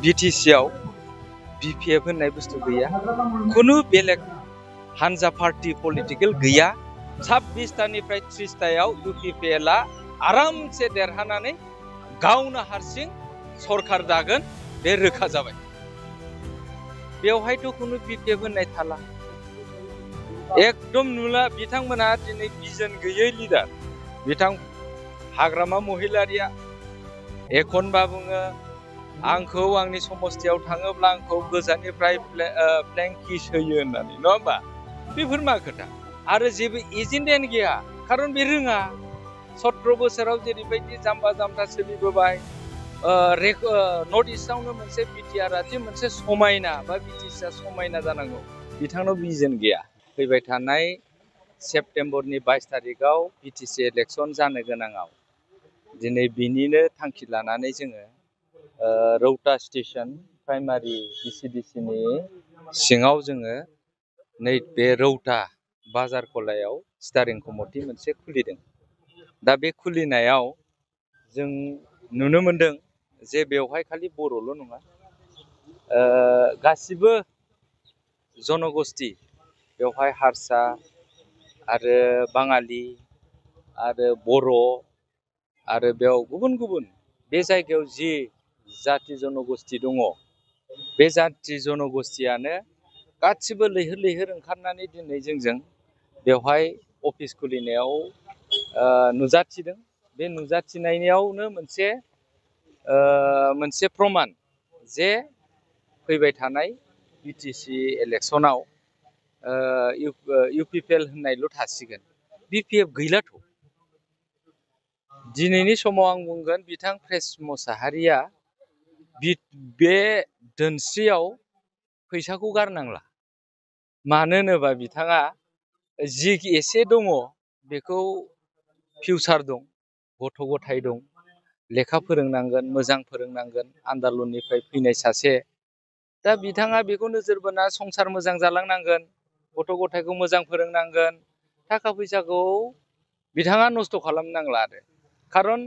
BTC आव BPF होननाय बुस्थु गैया, खुनु बेलेग हानजा पार्टी पलिटिकेल गैया। 26टानिफ्राय 30टायाव UPPL आ आरामसे देरहानानै गावनो हारसिं सरकार दागोन, बे रोखा जाबाय। बेवहायथ' खुनु BPF होननाय थाला, एकदम नुला। बिथांमोना दिनै बिजन गैयै लिडार। बिथां हाग्रामा महिलारिया एखनबा बुङो आंखौ आंनि समस्थियाव थाङोब्ला आंखौ गोजाननिफ्राय फ्लेंक किस होयो होननानै, नङा होमबा? बेफोर मा खोथा? आरो जेबो एजेन्डायानो गैया, खारन बे रोङा। 17 बोसोराव जेरैबायदि जाम्बा जाम्था सोलिबोबाय, नर्थ इस्टआवनो मोनसे बिटिआरआ जे मोनसे समायना बा बिटिसिआ समायना जानांगौ, बिथांनाव बिजन गैया। फैबाय थानाय सेप्तेम्बरनि 22 तारिखआव BTC इलेक्सन जानो गोनाङाव दिनै बिनिनो थांखि लानानै जोङो रौता स्टेशन प्राइमारि BCDCनि सिङाव जोङो नैबे रौता बाजार गलायाव स्टारिं कमिटि मोनसे खुलिदों। दा बे खुलिनायाव जों नुनो मोनदों जे बेवहाय खालि बर'ल' नङा, गासिबो जनगोष्ठी, बेवहाय हारसा आरो बाङालि आरो बर' आरो बेयाव गुबुन गुबुन बे जायगायाव जि जाति जनगोष्ठी दङ, बे जाति जनगोष्ठीयानो गासिबो लैहोर लैहोर ओंखारनानै दिनै जोंजों बेवहाय अफिस खुलिनायाव नुजाथिदों। बे नुजाथिनायावनो मोनसे प्रमान जे फैबाय थानाय BTC इलेक्सनाव UPPL होननायल' थासिगोन, BPF गैलाथ'। दिनैनि समाव आं बुंगोन बिथां प्रेस मुसाहारिया बे दोनस्रियाव फैसाखौ गारनांला। मानो होनोबा बिथाङा जि एसे दङ बेखौ फिउचार दं, गथ' गथाय दं, लेखा फोरोंनांगोन, मोजां फोरोंनांगोन, आन्दालननिफ्राय फैनाय सासे। दा बिथाङा बेखौ नोजोर बोना संसार मोजां जालांनांगोन, गथ' गथायखौ मोजां फोरोंनांगोन, थाखा फैसाखौ बिथाङा नस्थ' खालामनांला आरो। खारन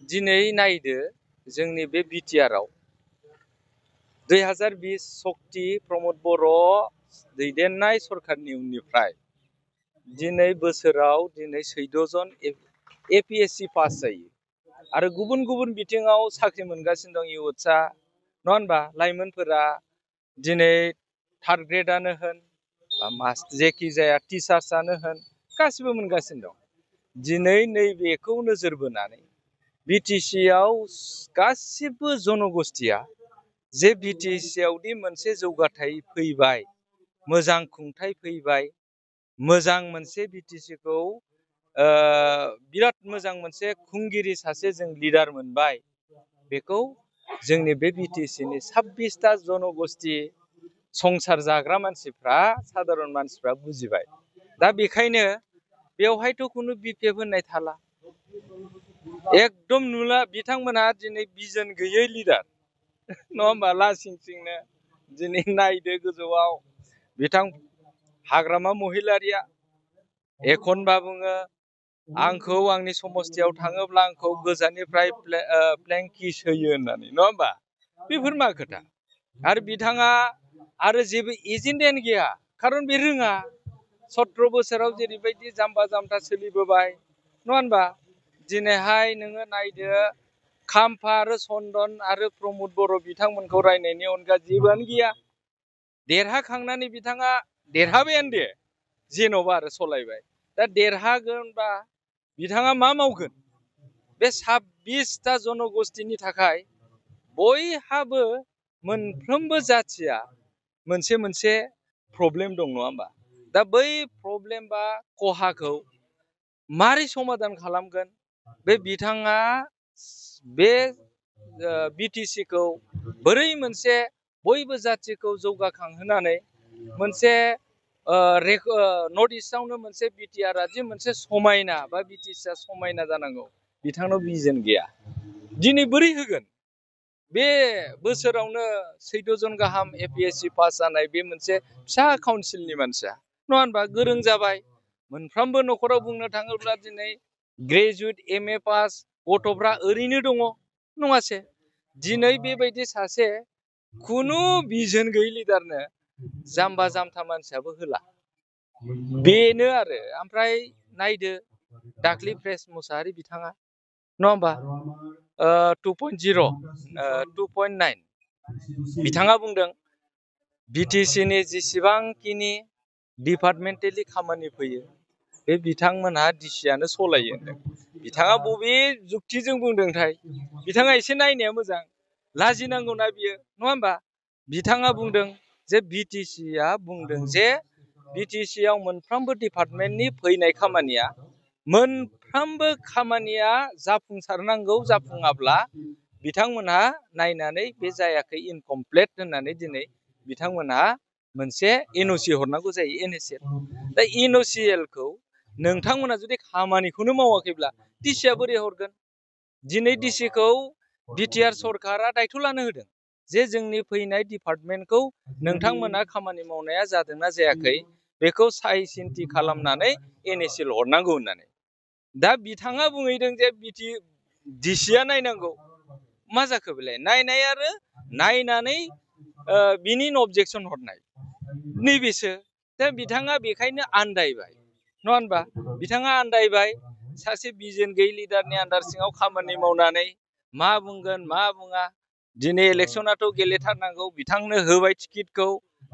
दिनै नायदो जोंनि बे बिटिआरआव 2020 शक्ति प्रमद बर' दैदेननाय सरकारनि उननिफ्राय दिनै बोसोराव दिनै 14 जन APSC पास जायो आरो गुबुन गुबुन बिथिङाव साख्रि मोनगासिनो दं इउथ्सआ, नङा होनबा? लाइमोनफोरा दिनै थार्ड ग्रेडआनो होन बा जेखि जाया टिचार्सआनो होन, गासिबो मोनगासिनो दं। दिनै नैबेखौ नोजोर बोनानै BTCआव गासिबो जनगोष्ठीया जे BTCआवदि मोनसे जौगाथाय फैबाय, मोजां खुंथाय फैबाय, मोजां मोनसे BTCखौ बिराद मोजां मोनसे खुंगिरि सासे जों लिडार मोनबाय, बेखौ जोंनि बे BTCनि 26टा जनगोष्ठी संसार जाग्रा मानसिफ्रा, साधारन मानसिफ्रा बुजिबाय। दा बेखायनो बेवहायथ' खुनु BPF होननाय थाला, एकदम नुला। बिथांमोना दिनै बिजन गैयै लिडार, नङा होमबा? लासिं सिंनो दिनै नायदो गोजौआव बिथां हाग्रामा महिलारिया एखनबा बुङो आंखौ आंनि समस्थियाव थाङोब्ला आंखौ गोजाननिफ्राय फ्लेंक किस होयो होननानै, नङा होमबा? बेफोर मा खोथा? आरो बिथाङा आरो जेबो एजेन्डायानो गैया, खारन बे रोङा। 17 बोसोराव जेरैबायदि जाम्बा जाम्था सोलिबोबाय, नङा होनबा? दिनैहाय नोङो नायदो खाम्फा आरो चन्दन आरो प्रमद बर' बिथांमोनखौ रायनायनि अनगा जेबोआनो गैया। देरहाखांनानै बिथाङा देरहाबायानो दे, जेन'बा आरो सलायबाय। दा देरहागोनबा बिथाङा मा मावगोन? बे 26टा जनगोष्ठीनि थाखाय बयहाबो मोनफ्रोमबो जाथिया मोनसे मोनसे प्रब्लेम दं, नङा होमबा? दा बै प्रब्लेम बा खहाखौ मारै समाधान खालामगोन? बे बिथाङा बे BTCखौ बोरै मोनसे बयबो जाथिखौ जौगाखांहोनानै मोनसे नर्थ इस्टआवनो मोनसे बिटिआरआ जे मोनसे समायना बा BTCआ समायना जानांगौ, बिथांनाव बिजन गैया। दिनै बोरै होगोन? बे बोसोरावनो 14 जन गाहाम APSC पास जानाय बे मोनसे फिसा काउन्सिलनि मानसिया, नङा होनबा? गोरों जाबाय। मोनफ्रोमबो न'खराव बुंनो थाङोब्ला दिनै ग्रेजुवेट MA पास गथ'फ्रा ओरैनो दङ, नङासे? दिनै बेबायदि सासे खुनु बिजन गैयै लिडारनो जाम्बा जाम्था मानसियाबो होला बेनो आरो ओमफ्राय नायदो दाख्लि प्रेस मुसाहारि बिथाङा नङा होमबा 2.0 2.9 बिथाङा बुंदों BTC नि जेसेबांखिनि डिपार्टमेन्टेलि खामानि फैयो बे बिथांमोनहा डिसियानो सलायो होनदों बिथाङा बबे जुक्तिजों बुंदोंथाय बिथाङा एसे नायनाया मोजां लाजिनांगौना बियो नङा होमबा बिथाङा बुंदों जे BTC आ बुंदों जे BTC आव मोनफ्रोमबो डिपार्टमेन्टनि फैनाय खामानिया मोनफ्रोमबो खामानिया जाफुंसारनांगौ जाफुङाब्ला बिथांमोनहा नायनानै बे जायाखै इनकमप्लिट होननानै दिनै बिथांमोनहा मोनसे NOC हरनांगौ जायो NSL दा NOCL खौ नोंथांमोना जुदि खामानिखौनो मावाखैब्ला डिसिया बोरै हरगोन दिनै डिसिखौ बिटिआर सरकारा दायथ' लानो होदों जे जोंनि फैनाय डिपार्टमेन्टखौ नोंथांमोना खामानि मावनाया जादोंना जायाखै बेखौ साइ सिन्थि खालामनानै NSL हरनांगौ होननानै दा बिथाङा बुंहैदों जे डिसिया नायनांगौ मा जाखो बेलाय नायनाय आरो नायनानै बिनि अबजेक्सन हरनाय नैबेसो दा बिथाङा बेखायनो आन्दायबाय नङा होनबा बिथाङा आन्दायबाय सासे बिजन गैयै लिडारनि आन्दार सिङाव खामानि मावनानै मा बुंगोन मा बुङा दिनै इलेक्सनाथ' गेलेथारनांगौ बिथांनो होबाय टिकेटखौ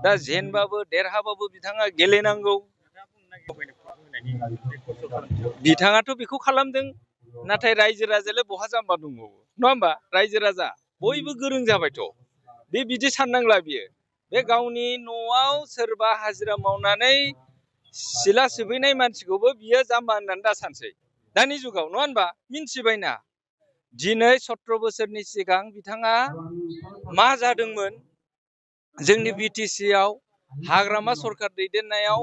दा जेनबाबो देरहाबाबो बिथाङा गेलेनांगौ बिथाङाथ' बेखौ खालामदों नाथाय रायजो राजायालाय बहा जाम्बा दंबावो नङा होमबा रायजो राजा बयबो गोरों जाबायथ' बे बिदि साननांला बियो बे गावनि न'आव सोरबा हाजिरा मावनानै सिला सिबहैनाय मानसिखौबो बियो जाम्बा होननानै दा सानसै दानि जुगाव नङा होनबा मिन्थिबायना दिनै 17 बोसोरनि सिगां बिथाङा मा जादोंमोन जोंनि BTC आव हाग्रामा सरकार दैदेननायाव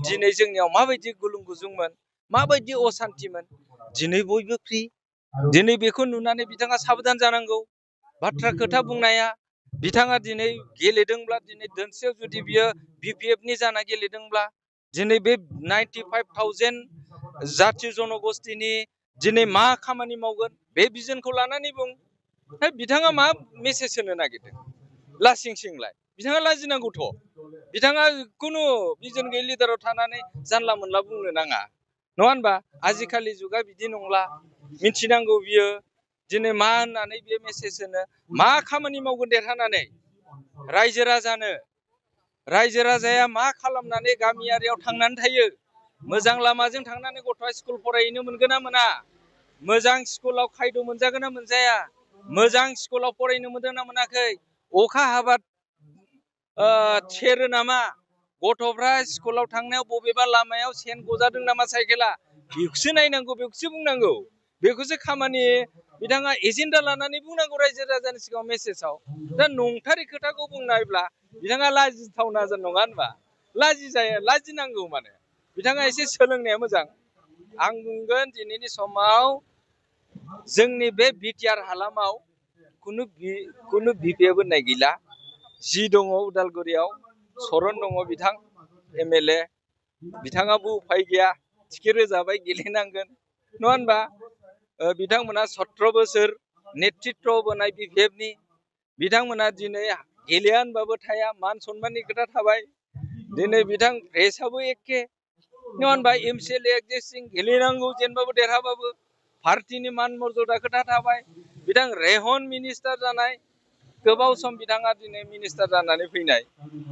दिनै जोंनियाव माबायदि गुलुं गुजुंमोन माबायदि असान्तिमोन दिनै बयबो फ्रि दिनै बेखौ नुनानै बिथाङा साबधान जानांगौ बाथ्रा खोथा बुंनाया बिथाङा दिनै गेलेदोंब्ला दिनै दोनसेयाव जुदि बियो BPF नि जाना गेलेदोंब्ला दिनै बे 95,000 जाथि जनगोष्ठीनि दिनै मा खामानि मावगोन बे बिजनखौ लानानै बुं बिथाङा मा मेसेज होनो नागिरदों लासिं सिंलाय बिथाङा लाजिनांगौथ' बिथाङा खुनु बिजन गैयै लिडाराव थानानै जानला मोनला बुंनो नाङा नङा होनबा आजिखालि जुगा बिदि नंला मिथिनांगौ बियो दिनै मा होननानै बे मेसेज होनो मा खामानि मावगोन देरहानानै रायजो राजाया मा खालामनानै गामियारियाव थांनानै थायो मोजां लामाजों थांनानै गथ'आ स्कुल फरायहैनो मोनगोन ना मोना मोजां स्कुलाव खायद' मोनजागोन ना मोनजाया मोजां स्कुलाव फरायनो मोनदों ना मोनाखै अखा हाबा सेरो नामा गथ'फ्रा स्कुलाव थांनायाव बबेबा लामायाव सेन गजादों नामा साइकेला बेखौसो नायनांगौ बेखौसो बुंनांगौ बेखौसो खामानि बिथाङा एजेन्डा लानानै बुंनांगौ रायजो राजानि सिगाङाव मेसेजाव दा नंथारै खोथाखौ बुंनायब्ला बिथाङा लाजिथावना नङा होनबा लाजिनांगौ माने बिथाङा एसे सोलोंनाया मोजां आं बुंगोन दिनैनि समाव जोंनि बे बिटिआर हालामाव खुनु BPF होननाय गैला जि दङ उदालगुरियाव सरन दङ बिथां MLA बिथाङाबो उफाय गैया टिकेट होजाबाय गेलेनांगोन नङा होनबा बिथांमोना 17 बोसोर नेतृत्व होनाय BPF नि बिथांमोना दिनै गेलेया होनबाबो थाया मान सन्माननि खोथा थाबाय दिनै बिथां प्रेसआबो एखे नङा होनबा MCLA एक्जिस्टिं गेलेनांगौ जेनबाबो देरहाबाबो पार्टीनि मान मर्यादा खोथा थाबाय बिथां रेहन मिनिस्टार जानाय गोबाव सम बिथाङा दिनै मिनिस्टार जानानै फैनाय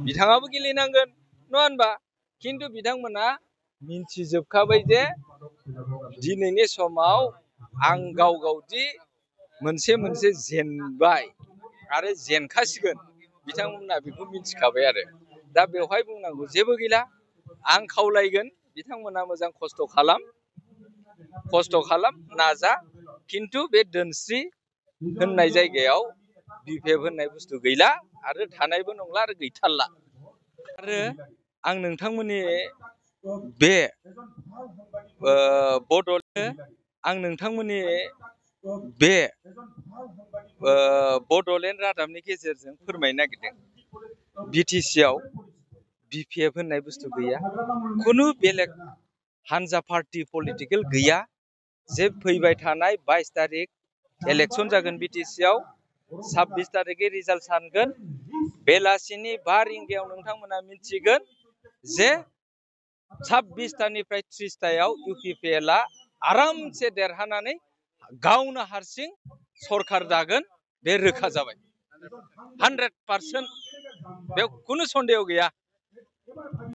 बिथाङाबो गेलेनांगोन नङा होनबा खिन्थु बिथांमोना मिन्थिजोबखाबाय जे दिनैनि समाव आं गावदि मोनसे जेनबाय आरो जेनखासिगोन बिथांमोना बेखौ मिथिखाबाय आरो दा बेवहाय बुंनांगौ जेबो गैला आं खावलायगोन बिथांमोना मोजां खस्थ' खालाम नाजा खिन्थु बे दोनस्रि होननाय जायगायाव BPF होननाय बुस्थु गैला आरो थानायबो नंला आरो गैथारला आरो आं नोंथांमोननि बे बड'लेण्ड रादाबनि गेजेरजों फोरमायनो नागिरदों BTC आव BPF होननाय बुस्थु गैया खुनु बेलेग हानजा पार्टी पलिटिकेल गैया जे फैबाय थानाय 22 तारिख इलेक्सन जागोन BTC आव 26 तारिखै रिजाल्ट सानगोन बेलासिनि 5 रिंगायाव नोंथांमोना मिथिगोन जे 26तानिफ्राय 30तायाव UPPL आ आरामसे देरहानानै गावनो हारसिं सरखार दागोन बे रोखा जाबाय 100% बेयाव खुनु सन्देह गैया।